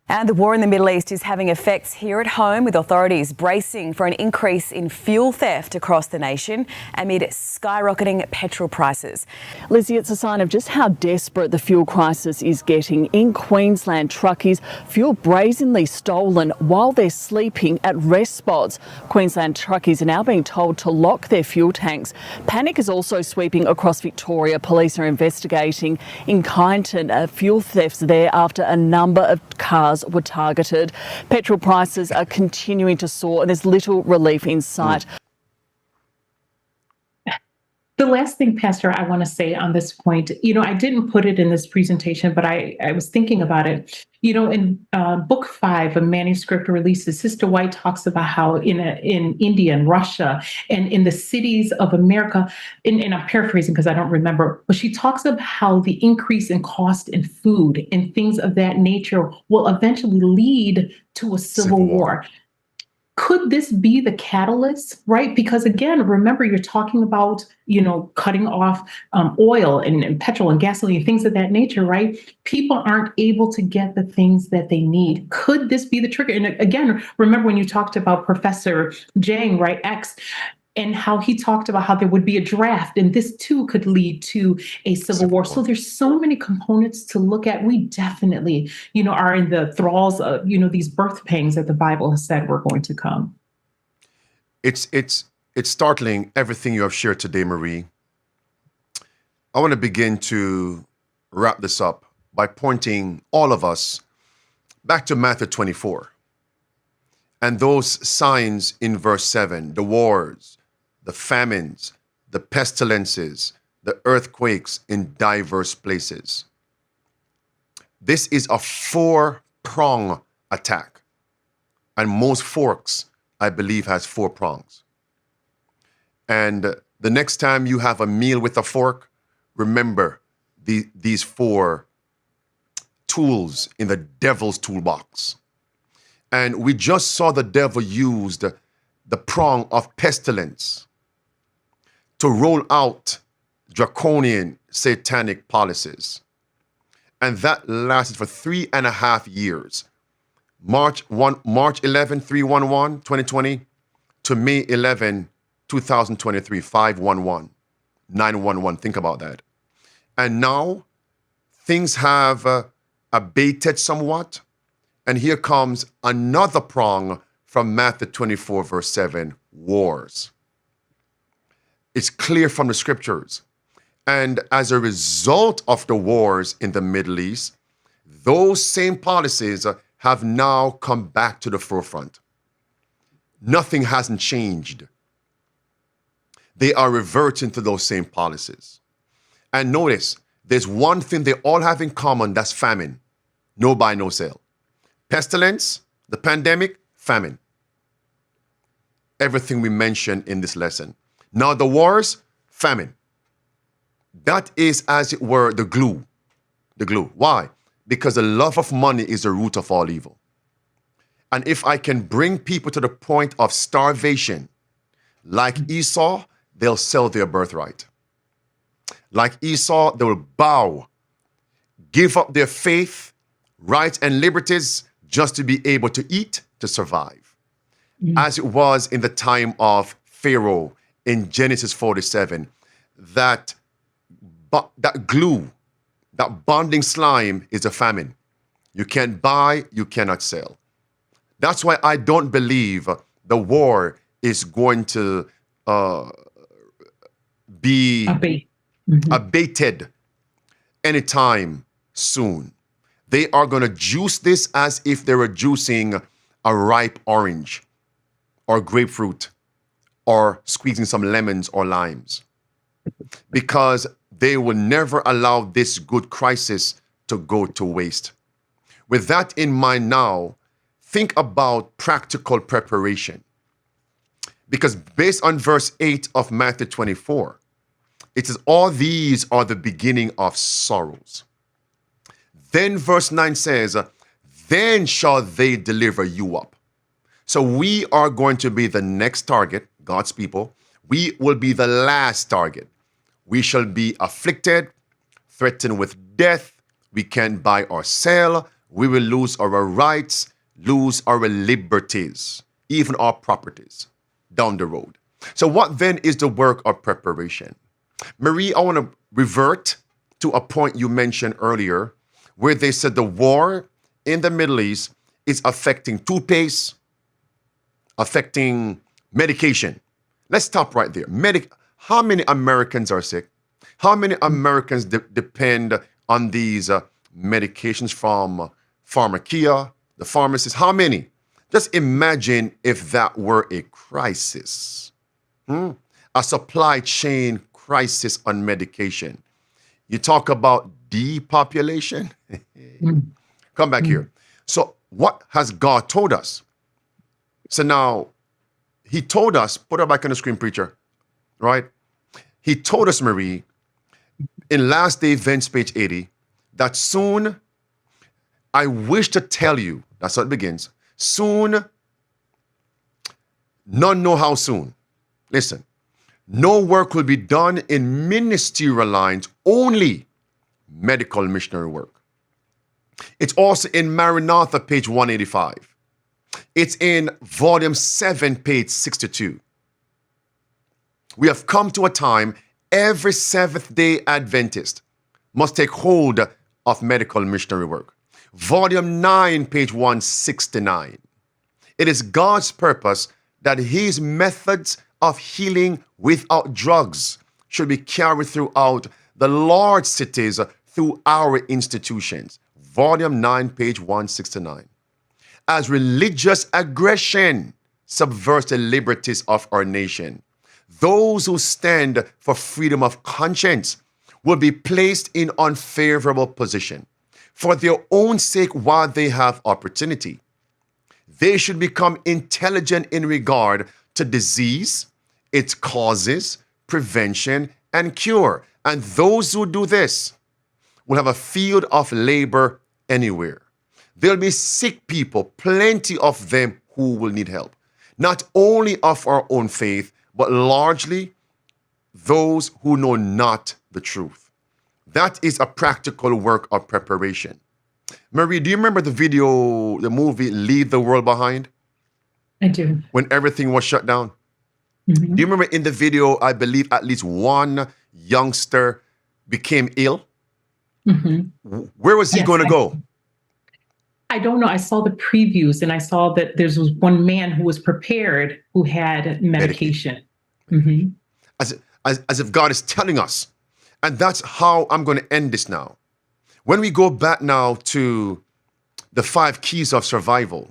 And the war in the Middle East is having effects here at home, with authorities bracing for an increase in fuel theft across the nation amid skyrocketing petrol prices. Lizzie, it's a sign of just how desperate the fuel crisis is getting. In Queensland, truckies, fuel brazenly stolen while they're sleeping at rest spots. Queensland truckies are now being told to lock their fuel tanks. Panic is also sweeping across Victoria. Police are investigating in Kyneton fuel thefts there after a number of cars were targeted. Petrol prices are continuing to soar and there's little relief in sight. The last thing, Pastor, I want to say on this point, I didn't put it in this presentation, but I was thinking about it. In book 5 of manuscript releases, Sister White talks about how in India and Russia and in the cities of America, and I'm paraphrasing because I don't remember, but she talks about how the increase in cost in food and things of that nature will eventually lead to a civil war. Could this be the catalyst, right? Because again, remember, you're talking about, cutting off oil and petrol and gasoline, things of that nature, right? People aren't able to get the things that they need. Could this be the trigger? And again, remember when you talked about Professor Jang, right, X, and how he talked about how there would be a draft, and this too could lead to a civil war. So there's so many components to look at. We definitely, are in the thralls of, these birth pangs that the Bible has said were going to come. It's startling, everything you have shared today, Marie. I want to begin to wrap this up by pointing all of us back to Matthew 24. And those signs in verse 7, the wars, the famines, the pestilences, the earthquakes in diverse places. This is a 4-prong attack. And most forks, I believe, has 4 prongs. And the next time you have a meal with a fork, remember these 4 tools in the devil's toolbox. And we just saw the devil use the prong of pestilence to roll out draconian satanic policies. And that lasted for 3.5 years. March 11, 311, 2020 to May 11, 2023, 511, 911. Think about that. And now things have abated somewhat. And here comes another prong from Matthew 24, verse 7, wars. It's clear from the scriptures. And as a result of the wars in the Middle East, those same policies have now come back to the forefront. Nothing hasn't changed. They are reverting to those same policies. And notice, there's one thing they all have in common, that's famine. No buy, no sell. Pestilence, the pandemic, famine. Everything we mentioned in this lesson. Now the wars, famine. That is, as it were, the glue. The glue. Why? Because the love of money is the root of all evil. And if I can bring people to the point of starvation, like Esau, they'll sell their birthright. Like Esau, they will bow, give up their faith, rights, and liberties just to be able to eat, to survive. As it was in the time of Pharaoh in Genesis 47, that glue, that bonding slime is a famine. You can't buy, you cannot sell. That's why I don't believe the war is going to be abated anytime soon. They are going to juice this as if they were juicing a ripe orange or grapefruit or squeezing some lemons or limes, because they will never allow this good crisis to go to waste. With that in mind now, think about practical preparation. Because based on verse 8 of Matthew 24, it says, all these are the beginning of sorrows. Then verse 9 says, then shall they deliver you up. So we are going to be the next target, God's people. We will be the last target. We shall be afflicted, threatened with death. We can't buy or sell. We will lose our rights, lose our liberties, even our properties down the road. So what then is the work of preparation? Marie, I want to revert to a point you mentioned earlier, where they said the war in the Middle East is affecting toothpaste, affecting medication. Let's stop right there. How many Americans are sick? How many Americans depend on these medications from pharmacia, the pharmacist? How many? Just imagine if that were a crisis, a supply chain crisis on medication. You talk about depopulation. Come back here. So what has God told us? So now, he told us, put it back on the screen, preacher, right? He told us, Marie, in Last Day Events, page 80, that soon, I wish to tell you, that's how it begins, soon, none know how soon. Listen, no work will be done in ministerial lines, only medical missionary work. It's also in Maranatha, page 185. It's in volume 7, page 62. We have come to a time every Seventh-day Adventist must take hold of medical missionary work. Volume 9, page 169. It is God's purpose that his methods of healing without drugs should be carried throughout the large cities through our institutions. Volume 9, page 169. As religious aggression subverts the liberties of our nation, those who stand for freedom of conscience will be placed in unfavorable position for their own sake while they have opportunity. They should become intelligent in regard to disease, its causes, prevention, and cure. And those who do this will have a field of labor anywhere. There'll be sick people, plenty of them who will need help, not only of our own faith, but largely those who know not the truth. That is a practical work of preparation. Marie, do you remember the movie Leave the World Behind? I do. When everything was shut down? Mm-hmm. Do you remember in the video, I believe at least one youngster became ill? Mm-hmm. Where was he going to go? I don't know. I saw the previews and I saw that there was one man who was prepared who had medication. Mm-hmm. As if God is telling us. And that's how I'm going to end this now. When we go back now to the 5 keys of survival.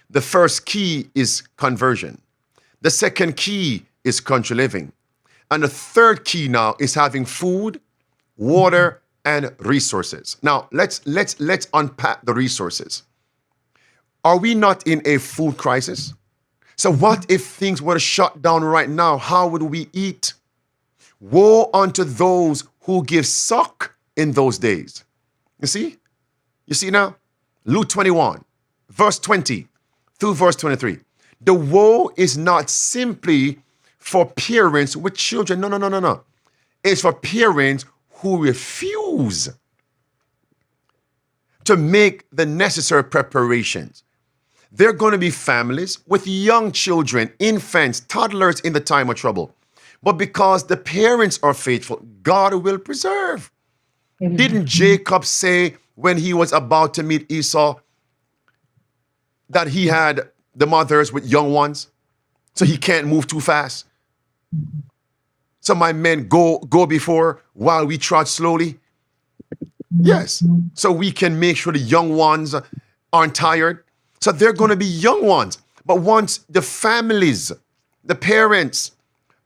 The first key is conversion. The second key is country living. And the third key now is having food, water, and resources. Now, let's unpack the resources. Are we not in a food crisis? So what if things were to shut down right now? How would we eat? Woe unto those who give suck in those days. You see? You see now? Luke 21, verse 20 through verse 23. The woe is not simply for parents with children. No. It's for parents who refuse to make the necessary preparations. There are going to be families with young children, infants, toddlers in the time of trouble. But because the parents are faithful, God will preserve. Amen. Didn't Jacob say when he was about to meet Esau that he had the mothers with young ones, so he can't move too fast? So my men go before while we trot slowly. Yes, so we can make sure the young ones aren't tired. So they're going to be young ones. But once the families, the parents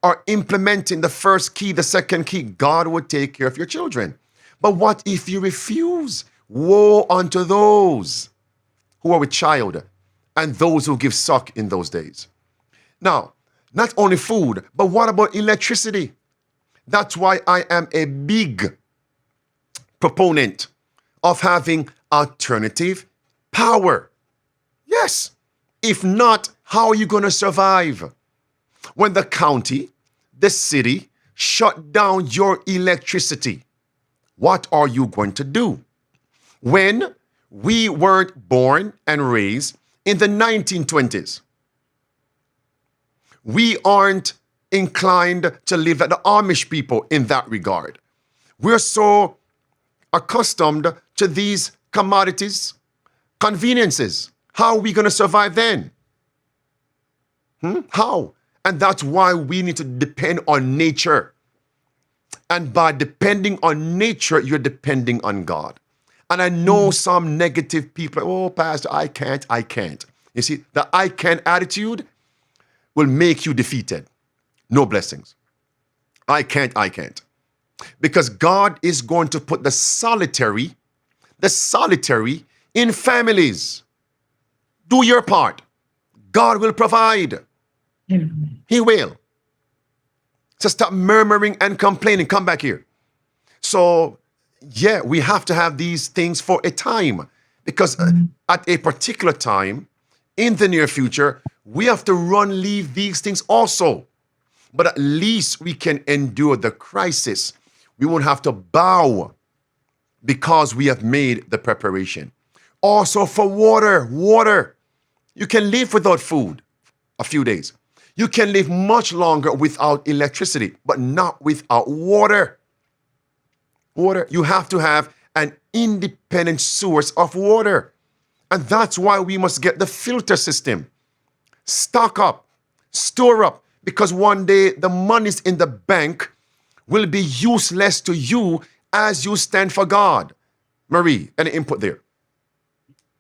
are implementing the first key, the second key, God will take care of your children. But what if you refuse? Woe unto those who are with child and those who give suck in those days. Now, not only food, but what about electricity? That's why I am a big proponent of having alternative power. Yes. If not, how are you going to survive? When the county, the city, shut down your electricity, what are you going to do? When we weren't born and raised in the 1920s, we aren't inclined to live like the Amish people in that regard. We're so accustomed to these commodities, conveniences. How are we going to survive then? How? And that's why we need to depend on nature. And by depending on nature, you're depending on God. And I know some negative people, oh, Pastor, I can't. You see, the I can attitude will make you defeated. No blessings. I can't. Because God is going to put the solitary in families. Do your part. God will provide. He will. So stop murmuring and complaining. Come back here. So, yeah, we have to have these things for a time. Because at a particular time, in the near future, we have to leave these things also. But at least we can endure the crisis. We won't have to bow because we have made the preparation. Also for water. You can live without food a few days. You can live much longer without electricity, but not without water. You have to have an independent source of water. And that's why we must get the filter system. Stock up, store up, because one day the monies in the bank will be useless to you as you stand for God. Marie, any input there?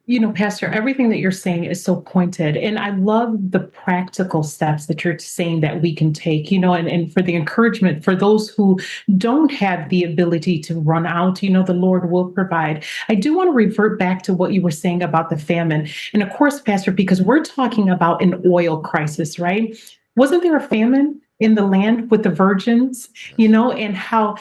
You know, Pastor, everything that you're saying is so pointed. And I love the practical steps that you're saying that we can take, and for the encouragement for those who don't have the ability to run out, the Lord will provide. I do want to revert back to what you were saying about the famine. And of course, Pastor, because we're talking about an oil crisis, right? Wasn't there a famine in the land with the virgins, and how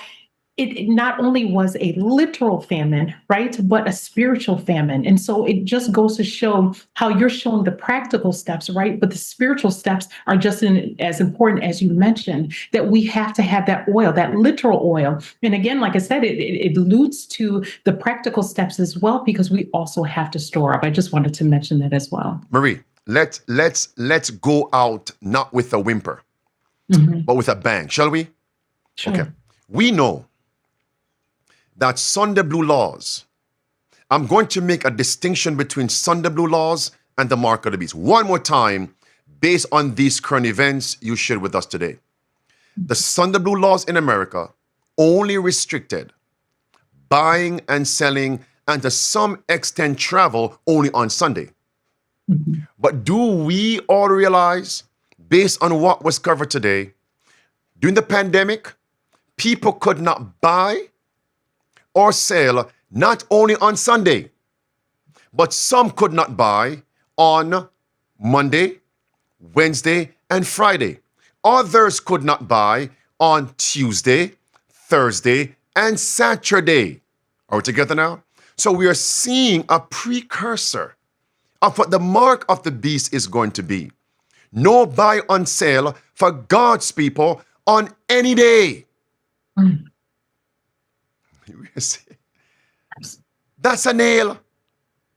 it not only was a literal famine, right, but a spiritual famine. And so it just goes to show how you're showing the practical steps, right? But the spiritual steps are just as important as you mentioned, that we have to have that oil, that literal oil. And again, like I said, it alludes to the practical steps as well, because we also have to store up. I just wanted to mention that as well. Marie, let's go out not with a whimper, but with a bang, shall we? Sure. Okay. We know that Sunday Blue laws, I'm going to make a distinction between Sunday Blue laws and the mark of the beast. One more time, based on these current events you shared with us today. The Sunday Blue laws in America only restricted buying and selling and to some extent travel only on Sunday. But do we all realize, based on what was covered today, during the pandemic, people could not buy or sell not only on Sunday, but some could not buy on Monday, Wednesday, and Friday. Others could not buy on Tuesday, Thursday, and Saturday. Are we together now? So we are seeing a precursor of what the mark of the beast is going to be. No buy on sale for God's people on any day. That's a nail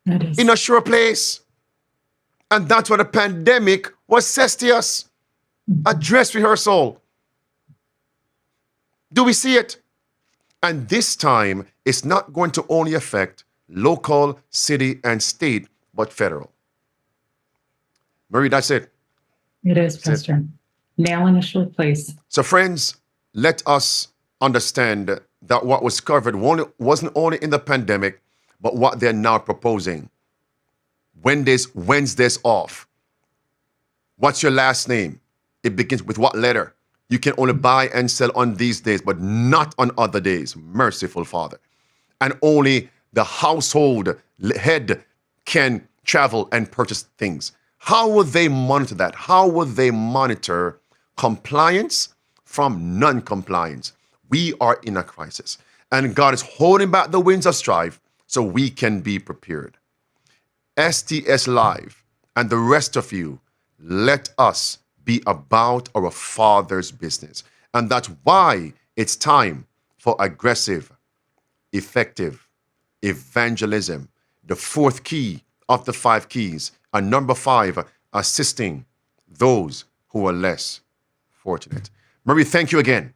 in a sure place. And that's what the pandemic was says to us. A dress rehearsal. Do we see it? And this time, it's not going to only affect local, city, and state, but federal. Marie, that's it. It is, Pastor. Nail in a short place. So friends, let us understand that what was covered wasn't only in the pandemic, but what they're now proposing. Wednesdays off. What's your last name? It begins with what letter? You can only buy and sell on these days, but not on other days. Merciful Father. And only the household head can travel and purchase things. How would they monitor that? How would they monitor compliance from non-compliance? We are in a crisis, and God is holding back the winds of strife so we can be prepared. STS Live and the rest of you, let us be about our Father's business. And that's why it's time for aggressive, effective evangelism. The fourth key of the 5 keys, and number 5, assisting those who are less fortunate. Marie, thank you again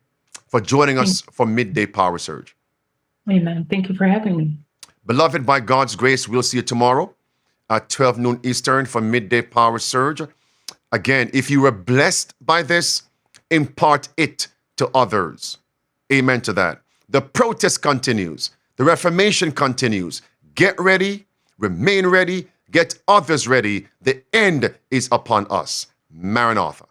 for joining us for Midday Power Surge. Amen. Thank you for having me. Beloved, by God's grace, we'll see you tomorrow at 12 noon Eastern for Midday Power Surge. Again, if you were blessed by this, impart it to others. Amen to that. The protest continues. The Reformation continues. Get ready, remain ready, get others ready. The end is upon us. Maranatha.